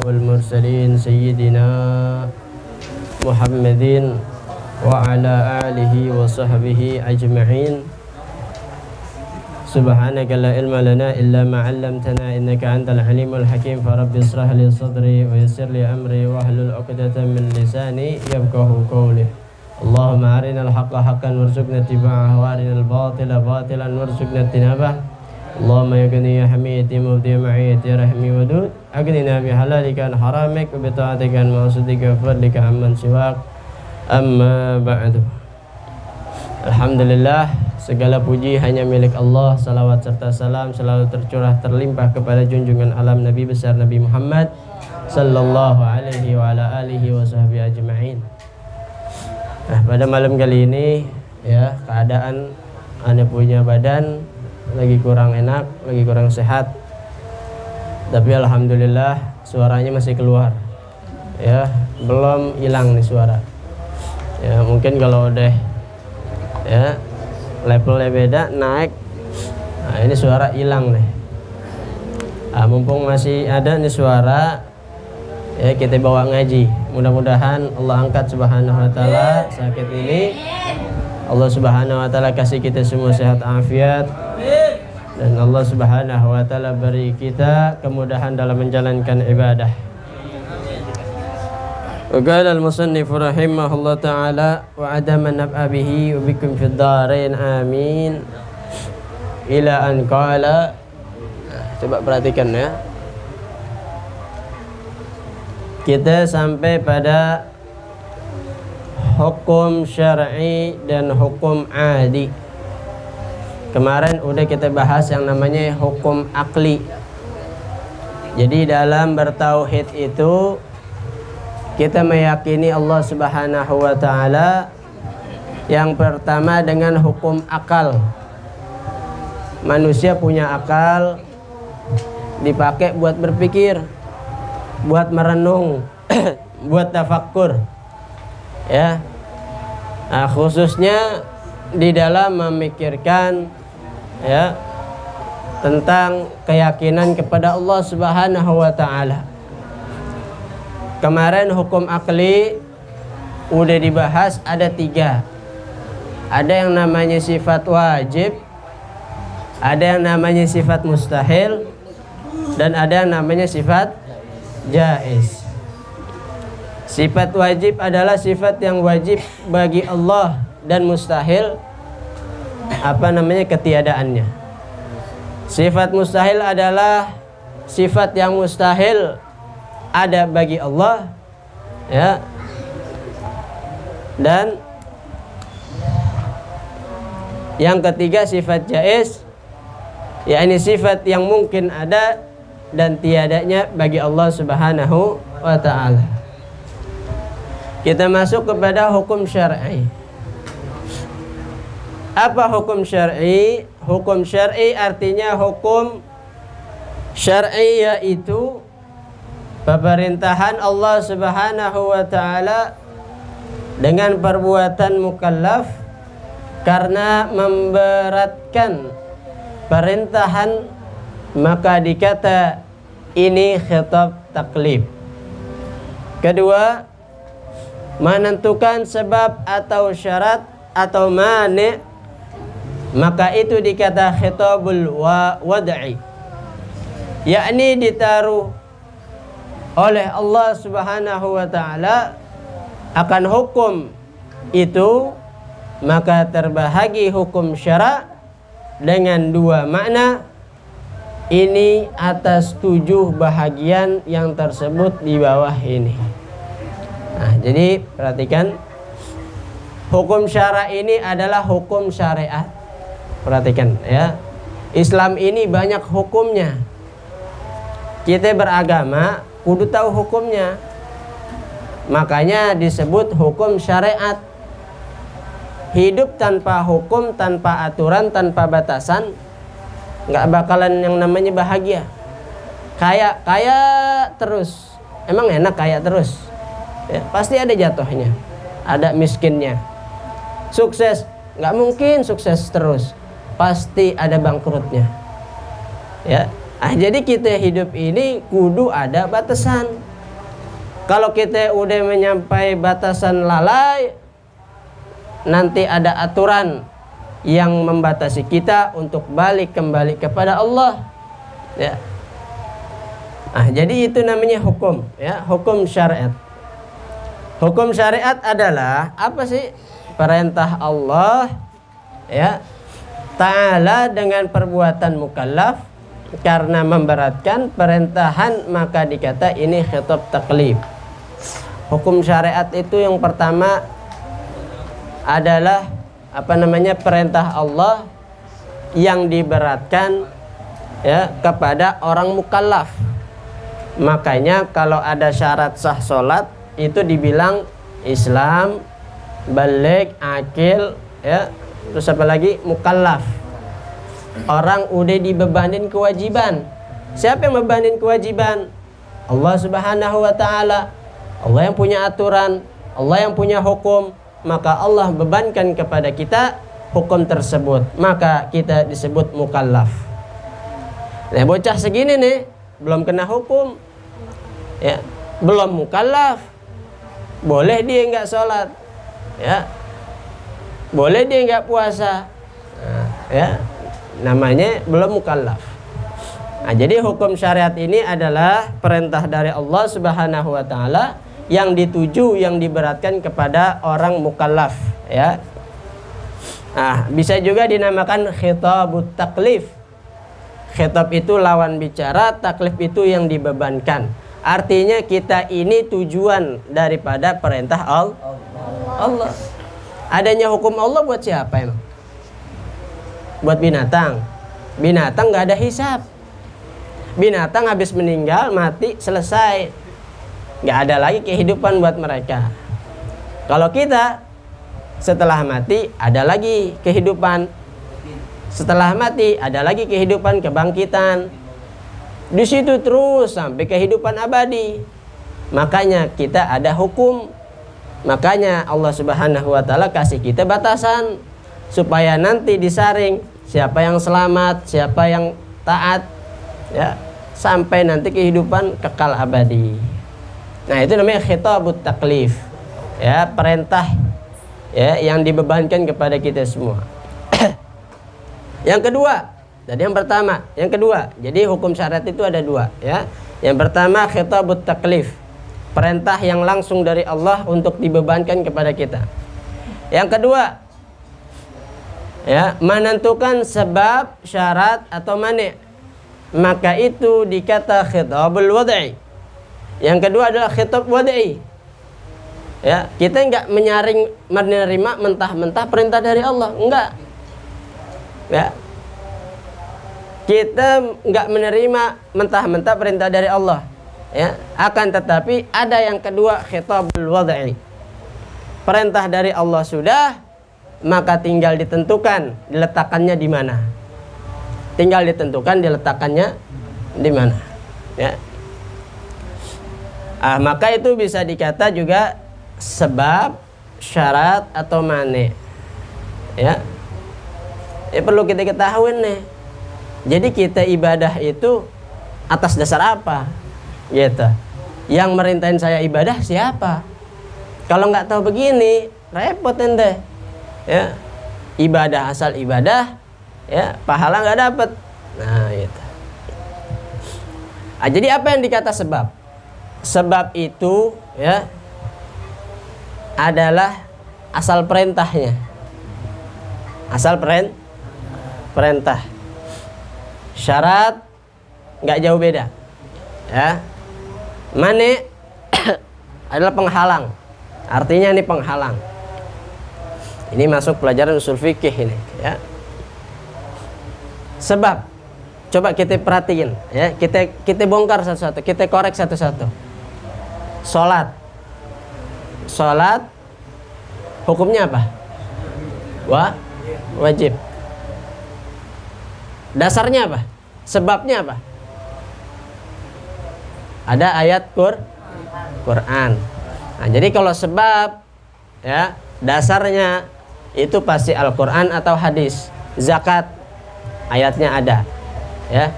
والمرسلين سيدنا محمد وعلى آله وصحبه أجمعين. سبحانك لا علم لنا إلا ما علمتنا إنك أنت العليم الحكيم. فرب اشرح لي صدري ويسر لي أمري واحلل عقدة من لساني يفقهوا قولي. اللهم أرنا الحق حقا وارزقنا اتباعه وأرنا الباطل باطلا وارزقنا اجتنابه. اللهم يا غني يا حميد يا مبدي يا معيد يا رحمي ودود أغننا بحلالك عن حرامك وبطاعتك عن معصيتك وفضلك عمن سواك. Amma ba'du. Alhamdulillah, segala puji hanya milik Allah. Salawat serta salam selalu tercurah terlimpah kepada junjungan alam Nabi besar Nabi Muhammad sallallahu alaihi wa ala alihi wa sahbihi ajma'in. Nah, pada malam kali ini ya, keadaan anda punya badan lagi kurang enak, lagi kurang sehat. Tapi alhamdulillah suaranya masih keluar. Ya, belum hilang nih suara. Ya, mungkin kalau udah ya levelnya beda naik, nah ini suara hilang nih. Nah, mumpung masih ada nih suara, ya kita bawa ngaji. Mudah-mudahan Allah angkat subhanahu wa ta'ala sakit ini. Allah subhanahu wa ta'ala kasih kita semua sehat afiat. Dan Allah subhanahu wa ta'ala beri kita kemudahan dalam menjalankan ibadah. وقال المصنف رحمه الله تعالى وعدم النفع به وبكم في الدارين آمين إلى أن قال. Coba perhatikan ya, kita sampai pada hukum syar'i dan hukum adi. Kemarin udah kita bahas yang namanya hukum akli. Jadi dalam bertauhid itu kita meyakini Allah subhanahu wa ta'ala yang pertama dengan hukum akal. Manusia punya akal, dipakai buat berpikir, buat merenung, buat tafakkur ya. Nah, khususnya di dalam memikirkan ya tentang keyakinan kepada Allah subhanahu wa ta'ala. Kemarin hukum akli udah dibahas, ada 3. Ada yang namanya sifat wajib, ada yang namanya sifat mustahil, dan ada yang namanya sifat jaiz. Sifat wajib adalah sifat yang wajib bagi Allah dan mustahil ketiadaannya. Sifat mustahil adalah sifat yang mustahil ada bagi Allah ya. Dan yang ketiga sifat jaiz, yakni sifat yang mungkin ada dan tiadanya bagi Allah subhanahu wa ta'ala. Kita masuk kepada hukum syar'i. Apa hukum syar'i? Hukum syar'i artinya hukum syar'i yaitu pemerintahan Allah subhanahu wa ta'ala dengan perbuatan mukallaf karena memberatkan perintahan, maka dikata ini khitab taklif. Kedua, menentukan sebab atau syarat atau mani', maka itu dikata khitabul wad'i, yakni ditaruh oleh Allah subhanahu wa ta'ala akan hukum itu, maka terbahagi hukum syara' dengan 2 makna. Ini atas 7 bahagian yang tersebut di bawah ini. Nah, jadi perhatikan, hukum syara' ini adalah hukum syariat. Perhatikan ya, Islam ini banyak hukumnya. Kita beragama kudu tahu hukumnya, makanya disebut hukum syariat. Hidup tanpa hukum, tanpa aturan, tanpa batasan, nggak bakalan yang namanya bahagia. Kaya terus, emang enak kaya terus ya, pasti ada jatuhnya, ada miskinnya. Sukses, nggak mungkin sukses terus, pasti ada bangkrutnya ya. Jadi kita hidup ini kudu ada batasan, Kalau kita udah menyampai batasan lalai, nanti ada aturan yang membatasi kita untuk balik kembali kepada Allah. Ya. Jadi itu namanya hukum, ya, hukum syariat. Hukum syariat adalah apa sih? Perintah Allah, ya, Ta'ala dengan perbuatan mukallaf karena memberatkan perintahan, maka dikata ini khitab taklif. Hukum syariat itu yang pertama adalah perintah Allah yang diberatkan, ya, kepada orang mukallaf. Makanya kalau ada syarat sah sholat itu dibilang Islam, baligh, akil, ya, terus apa lagi? Mukallaf. Orang udah dibebanin kewajiban. Siapa yang bebanin kewajiban? Allah Subhanahu wa ta'ala. Allah yang punya aturan, Allah yang punya hukum, maka Allah bebankan kepada kita hukum tersebut, maka kita disebut mukallaf. Nah, bocah segini nih belum kena hukum, ya, belum mukallaf, boleh dia nggak sholat, ya, boleh dia nggak puasa, ya, namanya belum mukallaf. Nah, jadi hukum syariat ini adalah perintah dari Allah Subhanahu wa ta'ala yang dituju, yang diberatkan kepada orang mukallaf, ya. Nah, bisa juga dinamakan khitabut taklif. Khitab itu lawan bicara, taklif itu yang dibebankan. Artinya kita ini tujuan daripada perintah Allah. Adanya hukum Allah buat siapa emang? Buat binatang. Binatang nggak ada hisab. Binatang habis meninggal, mati, selesai. Nggak ada lagi kehidupan buat mereka. Kalau kita setelah mati ada lagi kehidupan. Setelah mati ada lagi kehidupan, kebangkitan. Di situ terus sampai kehidupan abadi. Makanya kita ada hukum. Makanya Allah Subhanahu wa ta'ala kasih kita batasan supaya nanti disaring siapa yang selamat, siapa yang taat, ya, sampai nanti kehidupan kekal abadi. Nah, itu namanya khitabut taklif, ya, perintah, ya, yang dibebankan kepada kita semua. Yang kedua, tadi yang pertama, yang kedua. Jadi hukum syariat itu ada dua, ya. Yang pertama khitabut taklif, perintah yang langsung dari Allah untuk dibebankan kepada kita. Yang kedua, ya, menentukan sebab, syarat atau mani', maka itu dikata khitabul wad'i. Yang kedua adalah khitab wad'i. Ya, kita enggak menerima mentah-mentah perintah dari Allah, enggak. Ya. Kita enggak menerima mentah-mentah perintah dari Allah, ya. Akan tetapi ada yang kedua, khitabul wad'i. Perintah dari Allah sudah, maka tinggal ditentukan diletakkannya di mana. Tinggal ditentukan diletakkannya di mana, ya. Maka itu bisa dikata juga sebab, syarat atau mani', ya. Perlu kita ketahui nih. Jadi kita ibadah itu atas dasar apa? Gitu. Yang merintahin saya ibadah siapa? Kalau nggak tahu begini, repot ente. Ya. Ibadah asal ibadah, ya, pahala nggak dapat. Nah, gitu. Jadi apa yang dikata sebab? Sebab itu, ya, adalah asal perintahnya. Asal perintah. Syarat nggak jauh beda, ya. Mani' adalah penghalang. Artinya ini penghalang. Ini masuk pelajaran usul fikih ini, ya. Sebab, coba kita perhatiin, ya. Kita bongkar satu-satu, kita korek satu-satu. Sholat hukumnya apa? Wajib. Dasarnya apa? Sebabnya apa? Ada ayat Quran. Nah, jadi kalau sebab, ya, dasarnya itu pasti Al-Quran atau hadis. Zakat, ayatnya ada, ya.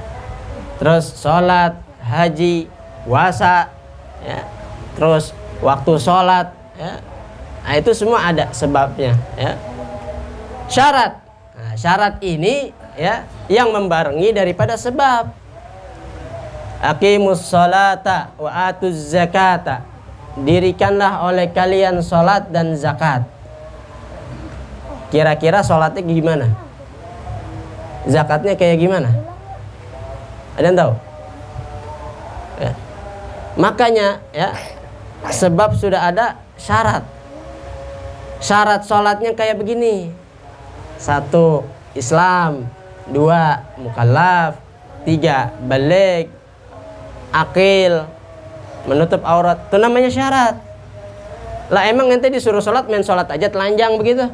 Terus sholat, haji, puasa, ya, terus waktu sholat, ya. Nah, itu semua ada sebabnya, ya. Syarat, nah, syarat ini, ya, yang membarengi daripada sebab. Aqimus sholata wa atuz zakata, dirikanlah oleh kalian sholat dan zakat. Kira-kira sholatnya gimana? Zakatnya kayak gimana? Ada yang tahu? Ya. Makanya, ya, sebab sudah ada syarat. Syarat sholatnya kayak begini: 1. Islam, 2. Mukallaf, 3. Baligh, akil, menutup aurat. Itu namanya syarat. Lah emang nanti disuruh sholat main sholat aja telanjang begitu?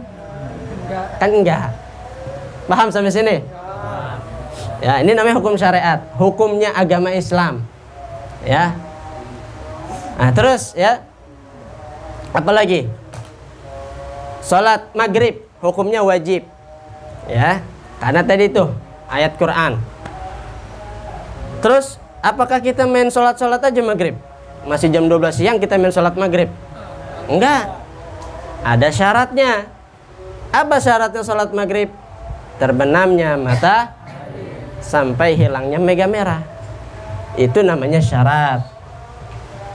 Kan enggak. Paham sampai sini? Ya, ini namanya hukum syariat, hukumnya agama Islam. Ya. Nah, terus, ya, apa lagi? Sholat maghrib hukumnya wajib, ya, karena tadi tuh ayat Quran. Terus apakah kita main sholat aja maghrib? Masih jam 12 siang kita main sholat maghrib? Enggak, ada syaratnya. Apa syaratnya sholat maghrib? Terbenamnya mata sampai hilangnya mega merah. Itu namanya syarat.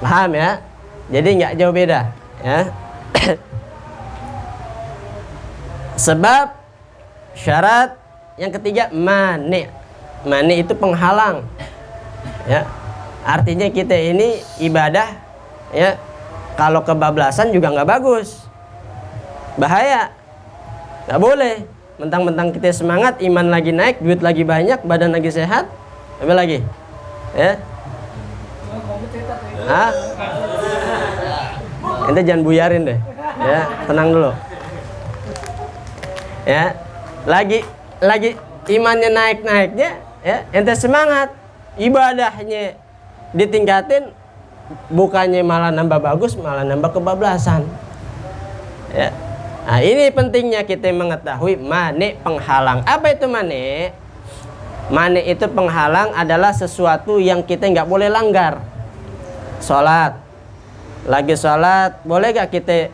Paham, ya? Jadi nggak jauh beda, ya. Sebab syarat yang ketiga mani. Mani itu penghalang, ya. Artinya kita ini ibadah, ya, kalau kebablasan juga nggak bagus, bahaya, nggak boleh. Mentang-mentang kita semangat, iman lagi naik, duit lagi banyak, badan lagi sehat, apa lagi, ya? Hah? Ente jangan buyarin deh, ya, tenang dulu. Ya, lagi imannya naik-naiknya, ya, ente semangat, ibadahnya ditingkatin, bukannya malah nambah bagus, malah nambah kebablasan. Ya. Nah, ini pentingnya kita mengetahui mani, penghalang. Apa itu mani? Mani itu penghalang adalah sesuatu yang kita nggak boleh langgar. Sholat, lagi sholat, boleh gak kita,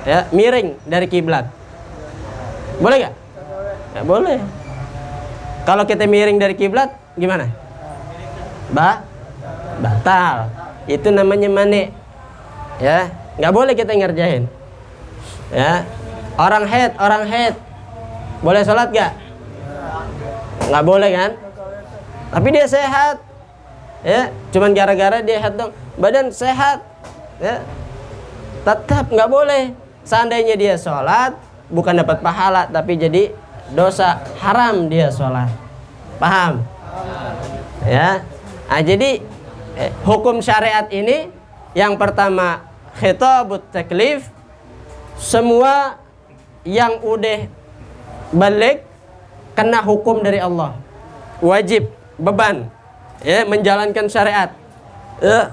ya, miring dari kiblat? Boleh gak? Gak boleh. Kalau kita miring dari kiblat gimana? Batal. Itu namanya mani. Ya, nggak boleh kita ngerjain. Ya, orang head, boleh sholat gak? Nggak boleh kan? Tapi dia sehat. Ya, cuman gara-gara dia head dong, badan sehat. Ya, tetap nggak boleh. Seandainya dia sholat, bukan dapat pahala, tapi jadi dosa, haram dia sholat. Paham? Ya. Nah, jadi hukum syariat ini yang pertama khitabut taklif, semua yang udah balik kena hukum dari Allah, wajib, beban, ya, menjalankan syariat, ya,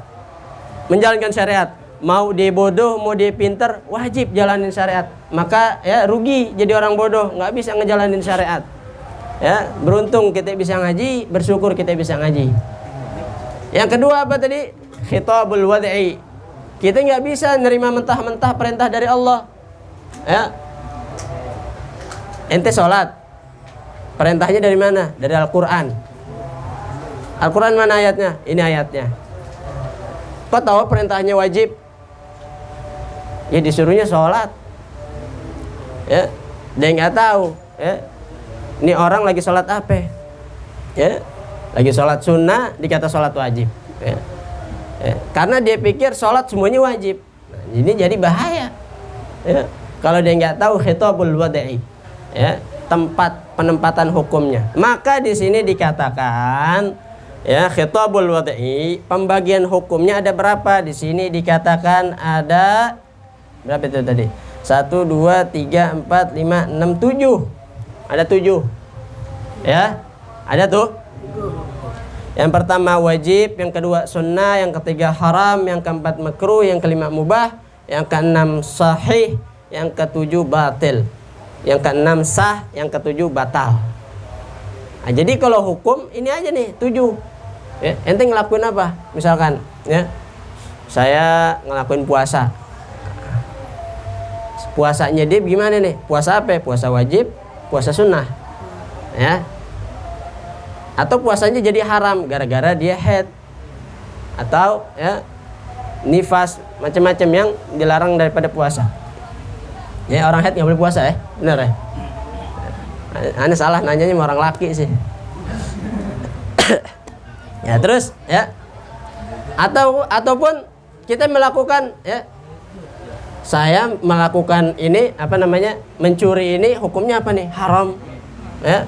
menjalankan syariat. Mau dia bodoh, mau dia pinter, wajib jalanin syariat. Maka, ya, rugi jadi orang bodoh, nggak bisa ngejalanin syariat. Ya, beruntung kita bisa ngaji, bersyukur kita bisa ngaji. Yang kedua apa tadi? Khitabul wad'i. Kita nggak bisa nerima mentah-mentah perintah dari Allah. Ya, ente sholat, perintahnya dari mana? Dari Al-Quran. Al-Quran mana ayatnya? Ini ayatnya. Kok tahu perintahnya wajib? Ya disuruhnya sholat. Ya, dia nggak tahu. Ya, ini orang lagi sholat apa? Ya, lagi sholat sunnah, dikata sholat wajib. Ya. Ya, karena dia pikir sholat semuanya wajib. Nah, ini jadi bahaya. Ya, kalau dia nggak tahu khitabul wad'i, ya, tempat penempatan hukumnya. Maka di sini dikatakan, ya, khitabul wad'i, pembagian hukumnya ada berapa? Di sini dikatakan ada berapa itu tadi? 1, 2, 3, 4, 5, 6, 7. Ada 7. Ya, ada tuh. Yang pertama wajib, yang kedua sunnah, yang ketiga haram, yang keempat makruh, yang kelima mubah, yang keenam sahih, yang ketujuh batil, yang keenam sah, yang ketujuh batal. Nah, jadi kalau hukum ini aja nih 7. Ya, ente ngelakuin apa? Misalkan, ya, saya ngelakuin puasa. Puasanya dia gimana nih? Puasa apa? Puasa wajib, puasa sunnah, ya. Atau puasanya jadi haram gara-gara dia haid, atau ya nifas, macam-macam yang dilarang daripada puasa. Ya, orang haid nggak boleh puasa ya, benar ya? Ane salah nanyanya sama orang laki sih. Ya terus ya, ataupun kita melakukan ya, saya melakukan ini apa namanya, mencuri ini hukumnya apa nih? Haram, ya.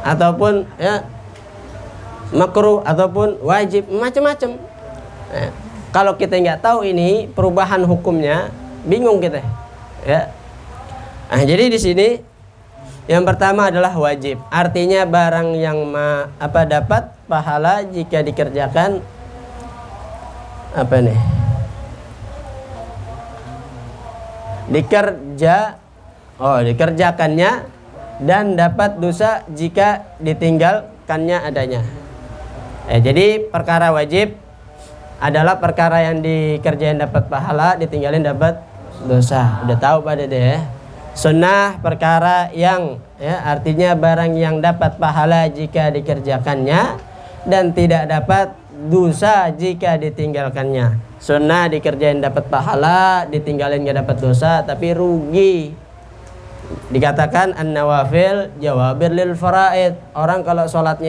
Ataupun ya makruh ataupun wajib, macam-macam. Ya. Kalau kita nggak tahu ini perubahan hukumnya, bingung kita, ya. Nah, jadi di sini yang pertama adalah wajib, artinya barang yang dapat pahala jika dikerjakan apa nih? Dikerjakannya dan dapat dosa jika ditinggalkannya adanya. Jadi perkara wajib adalah perkara yang dikerjain dapat pahala, ditinggalin dapat dosa. Udah tahu pada deh. Sunnah perkara yang ya, artinya barang yang dapat pahala jika dikerjakannya dan tidak dapat dosa jika ditinggalkannya. Sunnah dikerjain dapat pahala, ditinggalin gak dapat dosa, tapi rugi. Dikatakan an-nawafil jawabir lil faraid. Orang kalau sholat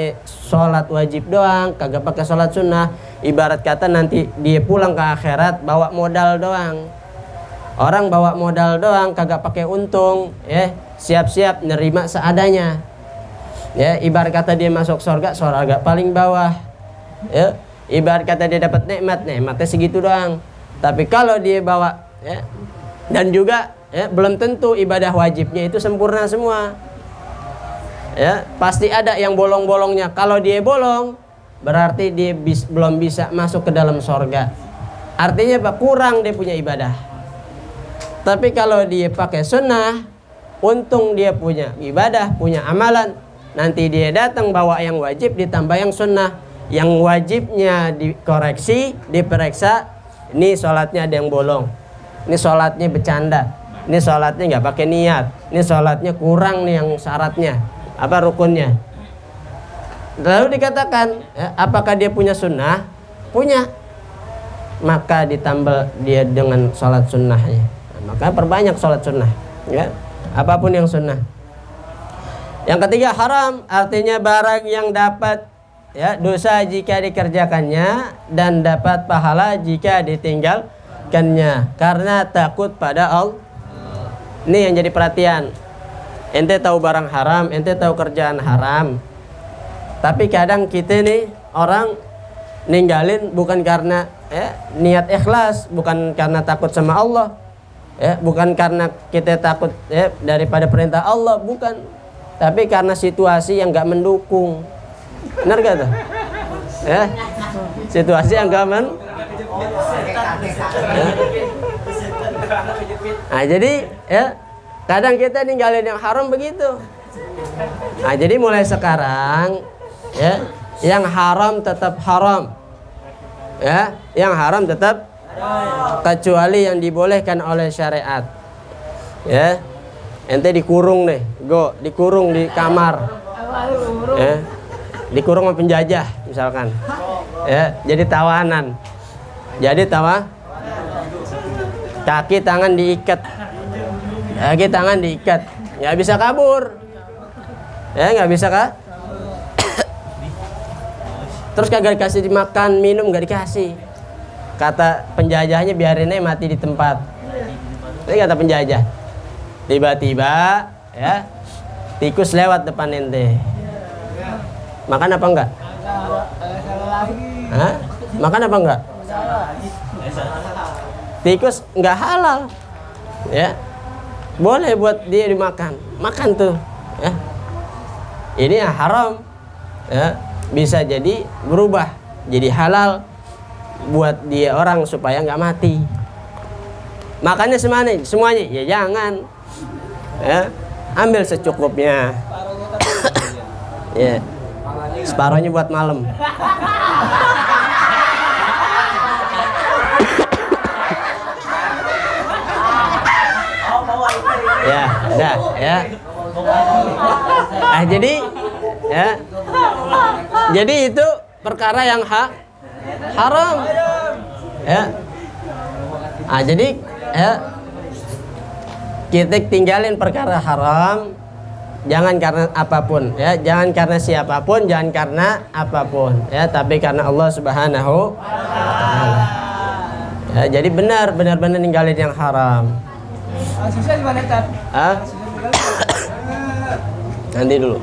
wajib doang, kagak pakai sholat sunnah, ibarat kata nanti dia pulang ke akhirat bawa modal doang. Orang bawa modal doang, kagak pakai untung, ya, siap-siap nerima seadanya. Ya, ibarat kata dia masuk surga paling bawah. Ya, ibarat kata dia dapat nikmatnya segitu doang. Tapi kalau dia bawa, ya, dan juga ya, belum tentu ibadah wajibnya itu sempurna semua. Ya, pasti ada yang bolong-bolongnya. Kalau dia bolong, berarti dia belum bisa masuk ke dalam surga. Artinya apa? Kurang dia punya ibadah. Tapi kalau dia pakai sunnah, untung dia punya ibadah, punya amalan. Nanti dia datang bawa yang wajib ditambah yang sunnah. Yang wajibnya dikoreksi, diperiksa. Ini sholatnya ada yang bolong. Ini sholatnya bercanda. Ini sholatnya nggak pakai niat. Ini sholatnya kurang nih yang syaratnya. Apa rukunnya? Lalu dikatakan, ya, apakah dia punya sunnah? Punya. Maka ditambah dia dengan sholat sunnahnya. Maka perbanyak sholat sunnah, ya, apapun yang sunnah. Yang ketiga haram, artinya barang yang dapat ya dosa jika dikerjakannya dan dapat pahala jika ditinggalkannya karena takut pada Allah. Ini yang jadi perhatian. Ente tahu barang haram, ente tahu kerjaan haram, tapi kadang kita nih orang ninggalin bukan karena ya, niat ikhlas, bukan karena takut sama Allah. Ya, bukan karena kita takut ya, daripada perintah Allah, bukan, tapi karena situasi yang nggak mendukung. Benar gak tuh? Ya, situasi yang nggak ya. Nah, jadi ya kadang kita ninggalin yang haram begitu. Nah, jadi mulai sekarang ya yang haram tetap haram, ya, yang haram tetap kecuali yang dibolehkan oleh syariat. Ya, ente dikurung nih, dikurung di kamar, ya, dikurung sama penjajah misalkan, ya, jadi tawanan, kaki tangan diikat, nggak bisa kabur, ya, nggak bisa kah? Terus kagak dikasih dimakan, minum nggak dikasih. Kata penjajahnya biarin aja mati di tempat. Ini kata penjajah. Tiba-tiba ya tikus lewat depan ente. Makan apa enggak? Hah? Makan apa enggak? Tikus enggak halal. Ya. Boleh buat dia dimakan. Makan tuh, ya. Ini yang haram. Ya, bisa jadi berubah jadi halal buat dia orang supaya nggak mati. Makannya semuanya ya jangan, ya, ambil secukupnya. Ya, separohnya buat malam. Ya, dah, ya. Jadi ya. Jadi itu perkara yang haram. Ya. Jadi ya, kita tinggalin perkara haram, jangan karena apapun, ya, jangan karena siapapun, jangan karena apapun, ya, tapi karena Allah Subhanahu wa Ta'ala. Ya, jadi benar-benar ninggalin yang haram. Nanti dulu.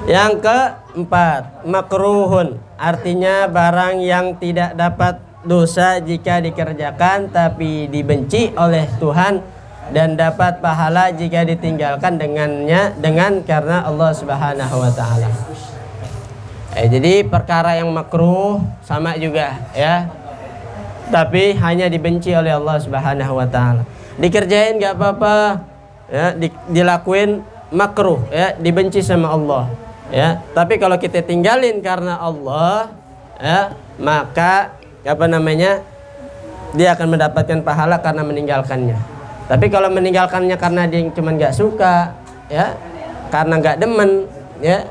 Yang keempat, makruhun, artinya barang yang tidak dapat dosa jika dikerjakan tapi dibenci oleh Tuhan dan dapat pahala jika ditinggalkan dengan karena Allah Subhanahu wa Ta'ala. Jadi perkara yang makruh sama juga, ya, tapi hanya dibenci oleh Allah Subhanahu wa Ta'ala. Dikerjain nggak apa-apa, ya, dilakuin makruh, ya, dibenci sama Allah, ya. Tapi kalau kita tinggalin karena Allah, ya, maka dia akan mendapatkan pahala karena meninggalkannya. Tapi kalau meninggalkannya karena dia cuma nggak suka, ya, karena nggak demen, ya,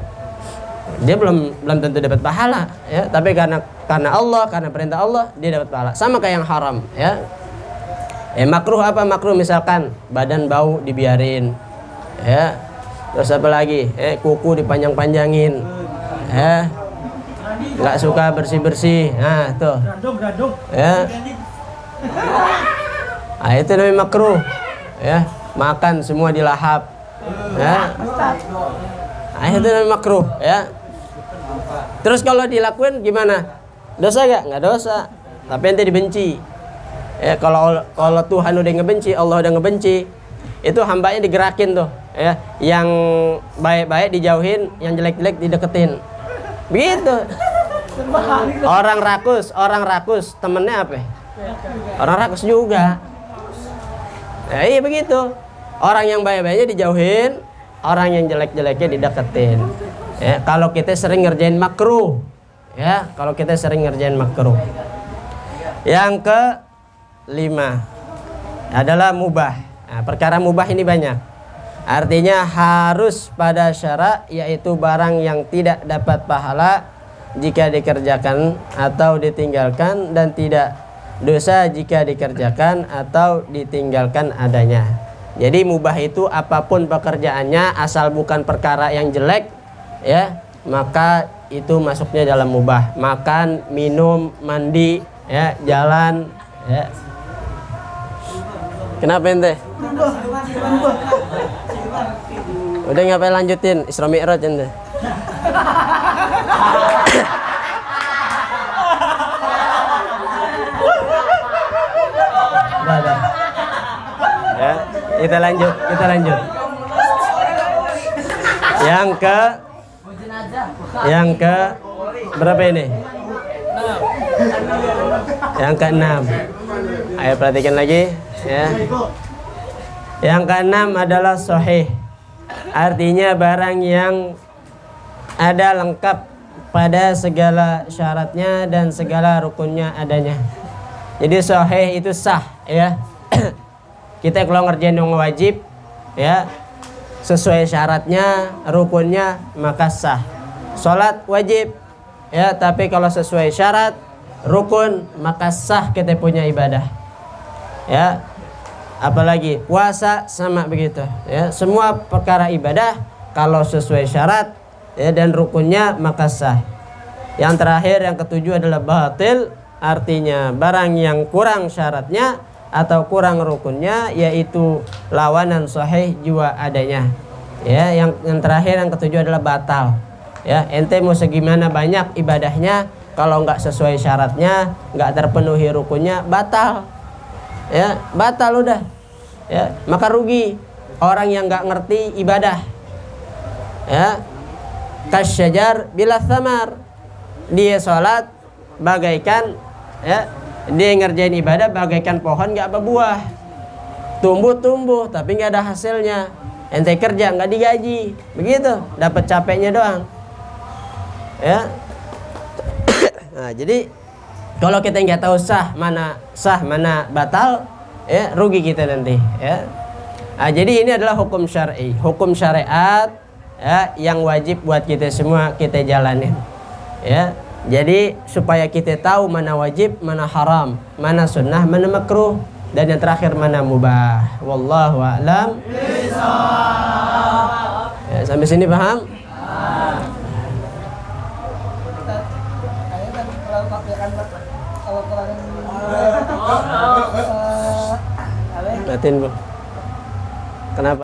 dia belum tentu dapat pahala, ya. Tapi karena Allah, karena perintah Allah, dia dapat pahala. Sama kayak yang haram, ya. Makruh apa? Makruh misalkan badan bau dibiarin, ya. Terus apa lagi? Kuku dipanjang-panjangin, ya. Nggak suka bersih-bersih, nah tuh, ya. Nah, itu namanya makruh, ya. Makan semua dilahap, ya. Nah, itu namanya makruh, ya. Terus kalau dilakuin gimana? Dosa gak? Nggak dosa, tapi ente dibenci. Ya, kalau Tuhan udah ngebenci, Allah udah ngebenci, itu hambanya digerakin tuh, ya. Yang baik-baik dijauhin, yang jelek-jelek dideketin. Begitu. Orang rakus, temennya apa? Orang rakus juga. Nah, iya begitu. Orang yang baik-baiknya dijauhin, orang yang jelek-jeleknya dideketin. Ya, kalau kita sering ngerjain makruh, ya, kalau kita sering ngerjain makruh. Yang kelima adalah mubah. Nah, perkara mubah ini banyak. Artinya harus pada syarat, yaitu barang yang tidak dapat pahala jika dikerjakan atau ditinggalkan, dan tidak dosa jika dikerjakan atau ditinggalkan adanya. Jadi mubah itu apapun pekerjaannya, asal bukan perkara yang jelek, ya, maka itu masuknya dalam mubah. Makan, minum, mandi, ya, jalan, ya. Kenapa ente? Udah ngapain lanjutin Isra Mi'raj ente? Udah. Ya, kita lanjut. Yang ke berapa ini? Yang ke-6. Ayo perhatikan lagi, ya. Yang ke-6 adalah sahih. Artinya barang yang ada lengkap pada segala syaratnya dan segala rukunnya adanya. Jadi sahih itu sah, ya. Kita kalau ngerjain yang wajib, ya, sesuai syaratnya, rukunnya, maka sah. Salat wajib, ya, tapi kalau sesuai syarat, rukun, maka sah kita punya ibadah, ya. Apalagi puasa sama begitu, ya. Semua perkara ibadah kalau sesuai syarat, ya, dan rukunnya, maka sah. Yang terakhir, yang ketujuh adalah batil. Artinya barang yang kurang syaratnya atau kurang rukunnya, yaitu lawanan sahih jua adanya, ya. Yang terakhir, yang ketujuh adalah batal, ya. Ente mau segimana banyak ibadahnya, kalau nggak sesuai syaratnya, nggak terpenuhi rukunnya, batal, ya, batal udah, ya. Maka rugi orang yang nggak ngerti ibadah, ya. Kasyajar bila thamar, dia sholat bagaikan, ya, dia ngerjain ibadah bagaikan pohon nggak berbuah, tumbuh tapi nggak ada hasilnya. Ente kerja nggak digaji, begitu, dapat capeknya doang, ya. Nah, jadi kalau kita nggak tahu sah mana batal, ya, rugi kita nanti, ya. Nah, jadi ini adalah hukum syar'i, hukum syariat ya, yang wajib buat kita semua kita jalanin. Ya, jadi supaya kita tahu mana wajib, mana haram, mana sunnah, mana makruh, dan yang terakhir mana mubah. Wallahu a'lam. Ya, sampai sini paham? Batin, Bu.